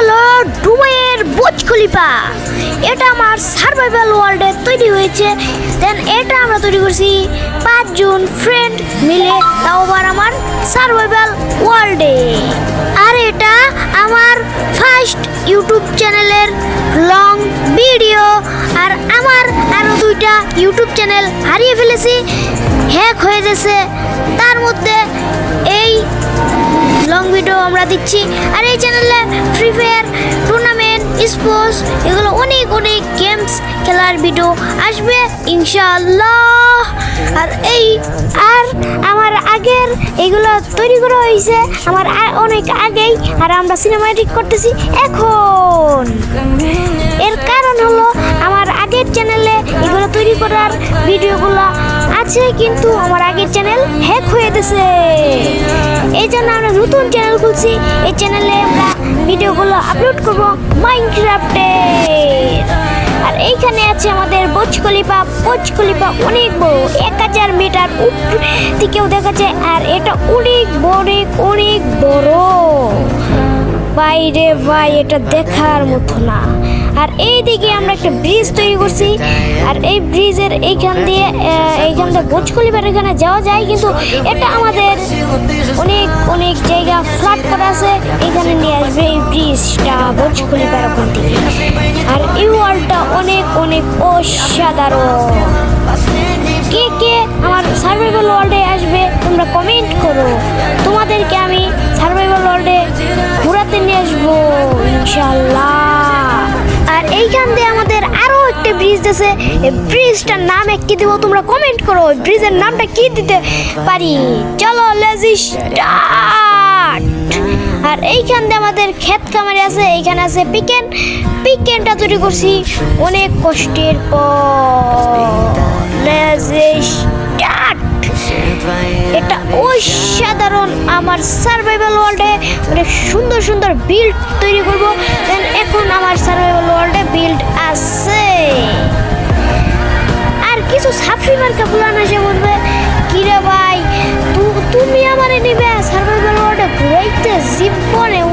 হলো দুবাইয়ের Burj Khalifa. এটা আমার সার্ভাইভাল ওয়ার্ল্ডে তৈরি হয়েছে। দেন এটা আমরা তৈরি করছি 5 জন ফ্রেন্ড মিলে, তাও আবার আমার সার্ভাইভাল ওয়ার্ল্ডে। আর এটা আমার ফার্স্ট ইউটিউব চ্যানেলের লং ভিডিও। আর আমার আরও 2টা ইউটিউব চ্যানেল হারিয়ে ফেলেছি, হ্যাক হয়ে গেছে। তার মধ্যে এই লং ভিডিও আমরা দিচ্ছি। আর এই চ্যানেলে ফ্রি ফায়ার টুর্নামেন্ট, স্পোর্টস, এগুলো অনেক অনেক গেমস খেলার ভিডিও আসবে ইনশাআল্লাহ। আর আমার আগের এগুলো তৈরি করা হয়েছে আমার অনেক আগেই, আর আমরা সিনেমাটিক করতেছি এখন। এর কারণ হলো আমার আগের চ্যানেলে এগুলো তৈরি করার ভিডিওগুলো আছে, কিন্তু আমার আগের চ্যানেল হ্যাক হয়ে গেছে। এই জন্য আমরা নতুন চ্যানেল খুলছি। এই চ্যানেলে আমরা ভিডিওগুলো আপলোড করব মাইনক্রাফটের। আর এইখানে আছে আমাদের বুর্জ খলিফা। বুর্জ খলিফা অনেক বড়, 1000 মিটার উপর থেকেও দেখা যায়। আর এটা অনেক বড় বাইরে ভাই, এটা দেখার মতো না। আর এই দিকে আমরা একটা ব্রিজ তৈরি করছি। আর এই ব্রিজের এইখান দিয়ে বুর্জ খলিফার এখানে যাওয়া যায়, কিন্তু এটা আমাদের অনেক জায়গা ফ্ল্যাট করা আছে। এখানে নিয়ে আসবে এই ব্রিজটা বুর্জ খলিফার ওখান থেকে। আর এই ওয়ালটা অনেক অসাধারণ। কে আমার সার্ভাইভাল ওয়ার্ল্ডে আসবে তোমরা কমেন্ট করো। তোমাদেরকে আমি সার্ভাইভাল ওয়ার্ল্ডে ঘোরাতে নিয়ে আসবো ইনশাআল্লাহ। আর এইখান দিয়ে আমাদের আরো একটা ব্রিজ আছে। এই ব্রিজটার নাম কি দেবো তোমরা কমেন্ট করো। ব্রিজের নামটা কি দিতে পারি? চলো লেটস স্টার্ট। আর এইখান দিয়ে আমাদের ক্ষেত খামারি আছে। এইখানে আছে পিকেনটা তৈরি করছি অনেক কষ্টের পর। Let's start. এটা অসাধারণ। আমার সার্ভাইভাল ওয়ার্ল্ডে অনেক সুন্দর বিল্ড তৈরি করব। দেন এখন আমার সার্ভাইভাল ওয়ার্ল্ডে বিল্ড আছে। আর কিছু সাবস্ক্রাইবার কাপুলান এসে বলবে, কিরে ভাই তুমি আমারে নিবে সার্ভাইভাল ওয়ার্ল্ডে ঘুরাইতে? জীবনেও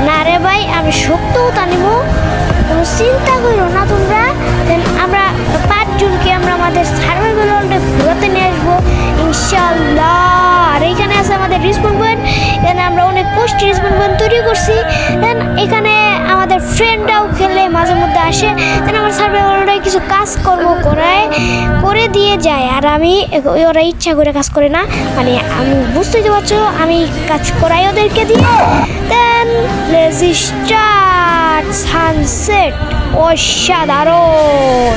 না রে ভাই, আমি সত্যও তা নিব, কোনো চিন্তা করো না তোমরা। দেন আমরা 5 জনকে আমরা আমাদের সার্ভাইভাল ওয়ার্ল্ডে ঘুরাতে নিয়ে আসবো ইনশাআল্লাহ। আর এইখানে আছে আমাদের রিসপন পয়েন্ট। এখানে আমরা অনেক কষ্টের রিসপন পয়েন্ট তৈরি করছি। দেন এখানে আমাদের ফ্রেন্ডরাও খেলে মাঝে মধ্যে আসে। দেন আমার সার্ভাইভাল ওয়ার্ল্ডে কিছু কাজকর্ম করে দিয়ে যায়। আর ওরা ইচ্ছা করে কাজ করে না, মানে আমি বুঝতেই পারছো, আমি কাজ করাই ওদেরকে দিয়ে। Then let's start. সানসেট অসাধারণ।